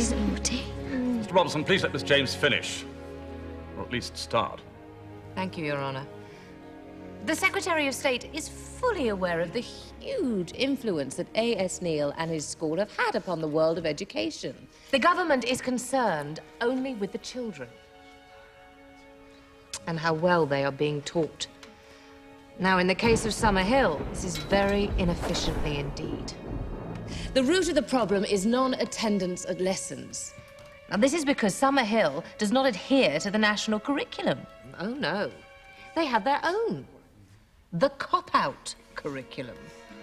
He's naughty. Mr. Robertson, please let Miss James finish. Or at least start. Thank you, Your Honor. The Secretary of State is fully aware of the huge influence that A.S. Neil and his school have had upon the world of education. The government is concerned only with the children and how well they are being taught. Now, in the case of Summerhill, this is very inefficiently indeed. The root of the problem is non-attendance at lessons. Now, this is because Summerhill does not adhere to the national curriculum. Oh, no. They have their own. The cop-out curriculum.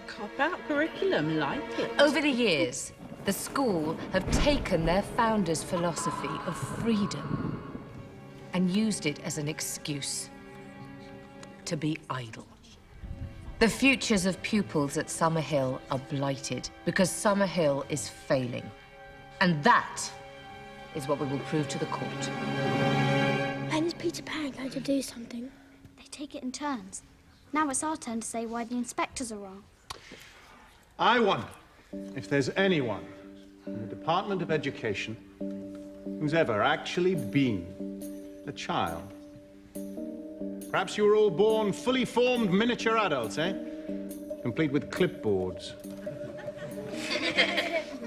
Cop-out curriculum, like it. Over the years, the school have taken their founders' philosophy of freedom and used it as an excuse to be idle. The futures of pupils at Summerhill are blighted because Summerhill is failing. And that is what we will prove to the court. When is Peter Pan going to do something? They take it in turns. Now it's our turn to say why the inspectors are wrong. I wonder if there's anyone in the Department of Education who's ever actually been a child. Perhaps you were all born fully formed miniature adults, eh? Complete with clipboards.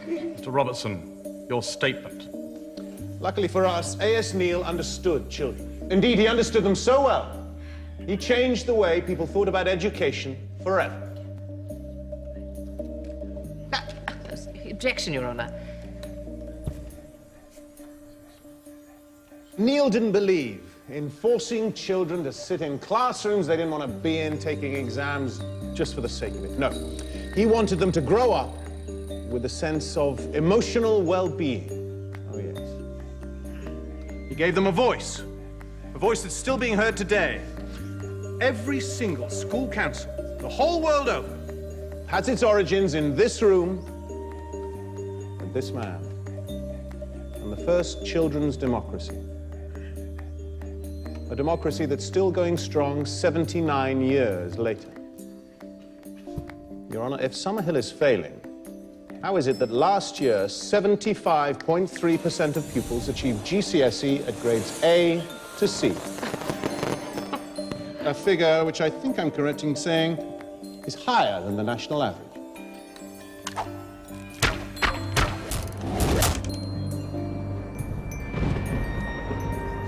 Mr. Robertson, your statement. Luckily for us, A.S. Neil understood children. Indeed, he understood them so well, he changed the way people thought about education forever. Objection, Your Honor. Neil didn't believe in forcing children to sit in classrooms they didn't want to be in, taking exams just for the sake of it. No, he wanted them to grow up with a sense of emotional well-being. Oh, yes. He gave them a voice that's still being heard today. Every single school council, the whole world over, has its origins in this room with this man, and the first children's democracy. A democracy that's still going strong 79 years later. Your Honor, if Summerhill is failing, how is it that last year 75.3% of pupils achieved GCSE at grades A to C? A figure which I think I'm correct in saying is higher than the national average.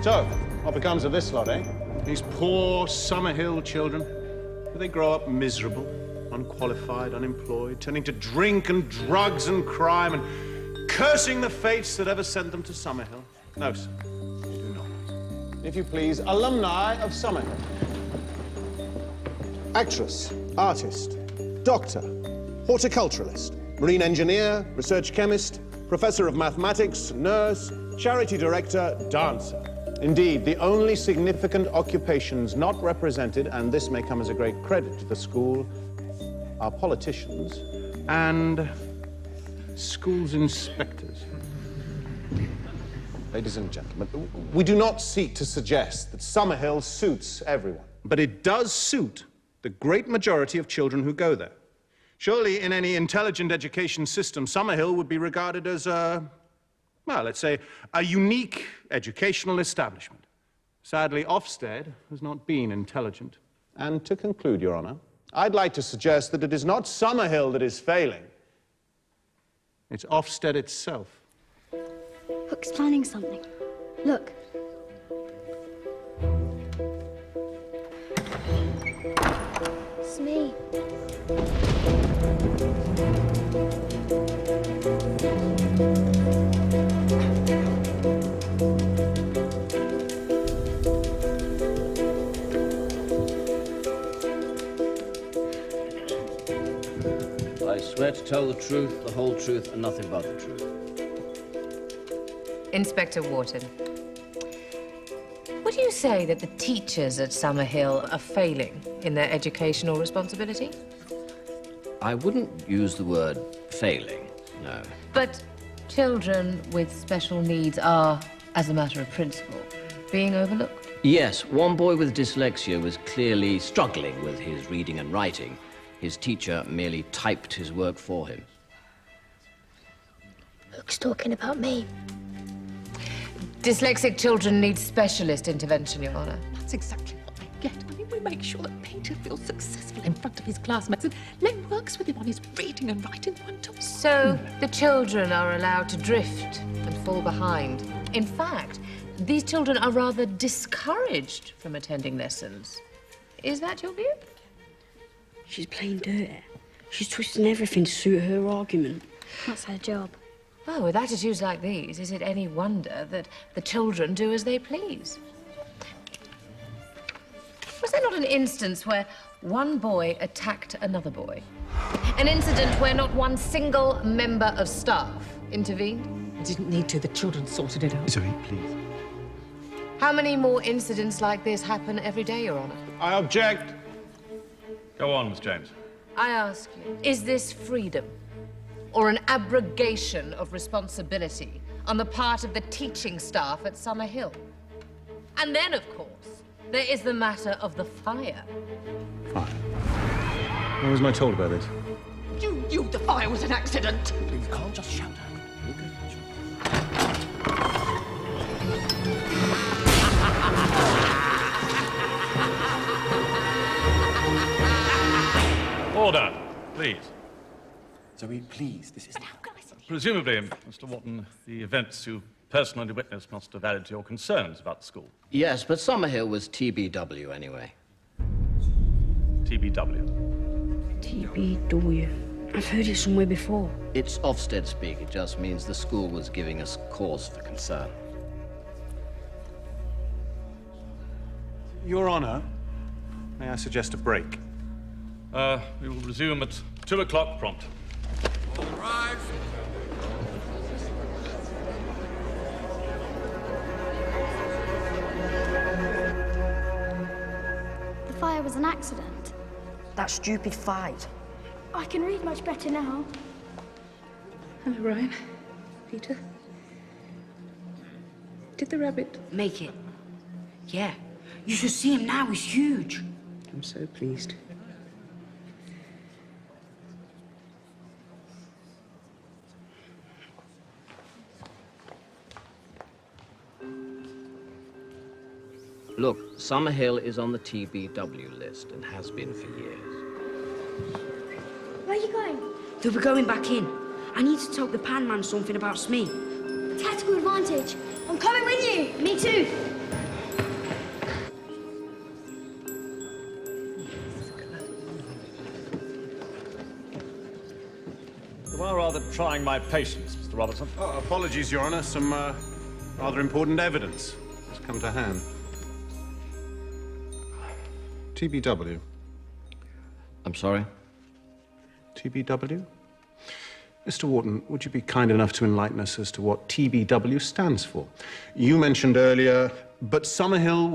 So, what becomes of this lot, eh? These poor Summerhill children. Do they grow up miserable, unqualified, unemployed, turning to drink and drugs and crime and cursing the fates that ever sent them to Summerhill? No, sir, they do not. If you please, alumni of Summerhill. Actress, artist, doctor, horticulturalist, marine engineer, research chemist, professor of mathematics, nurse, charity director, dancer. Indeed, the only significant occupations not represented, and this may come as a great credit to the school, are politicians and schools inspectors. Ladies and gentlemen, we do not seek to suggest that Summerhill suits everyone, but it does suit the great majority of children who go there. Surely in any intelligent education system, Summerhill would be regarded as a, well, let's say, a unique educational establishment. Sadly, Ofsted has not been intelligent. And to conclude, Your Honor, I'd like to suggest that it is not Summerhill that is failing. It's Ofsted itself. Hook's planning something. Look. It's me. I swear to tell the truth, the whole truth, and nothing but the truth. Inspector Wharton, would you say that the teachers at Summerhill are failing in their educational responsibility? I wouldn't use the word failing, no. But children with special needs are, as a matter of principle, being overlooked? Yes, one boy with dyslexia was clearly struggling with his reading and writing. His teacher merely typed his work for him. Luke's talking about me. Dyslexic children need specialist intervention, Your Honour. That's exactly what they get. I mean, we make sure that Peter feels successful in front of his classmates, and Len works with him on his reading and writing one-to-one. So the children are allowed to drift and fall behind. In fact, these children are rather discouraged from attending lessons. Is that your view? She's playing dirty. She's twisting everything to suit her argument. That's her job. Well, with attitudes like these, is it any wonder that the children do as they please? Was there not an instance where one boy attacked another boy? An incident where not one single member of staff intervened? I didn't need to. The children sorted it out. Zoe, please. How many more incidents like this happen every day, Your Honour? I object. Go on, Miss James. I ask you, is this freedom or an abrogation of responsibility on the part of the teaching staff at Summerhill? And then, of course, there is the matter of the fire. Fine. When was I told about this? You knew the fire was an accident. You can't just shout out. Order, please. Zoe, please, this is... Presumably, Mr. Wharton, the events you personally witnessed must have added to your concerns about the school. Yes, but Summerhill was TBW anyway. TBW. TBW. I've heard it somewhere before. It's Ofsted speak. It just means the school was giving us cause for concern. Your Honour, may I suggest a break? We will resume at 2 o'clock prompt. All rise. The fire was an accident. That stupid fight. I can read much better now. Hello, Ryan. Peter. Did the rabbit... Make it. Yeah. You should see him now. He's huge. I'm so pleased. Look, Summerhill is on the TBW list and has been for years. Where are you going? They'll be going back in. I need to tell the pan man something about Smee. Tactical advantage. I'm coming with you. Me too. You are rather trying my patience, Mr. Robertson. Oh, apologies, Your Honour. Some rather important evidence has come to hand. TBW. I'm sorry? TBW? Mr. Wharton, would you be kind enough to enlighten us as to what TBW stands for? You mentioned earlier, but Summerhill...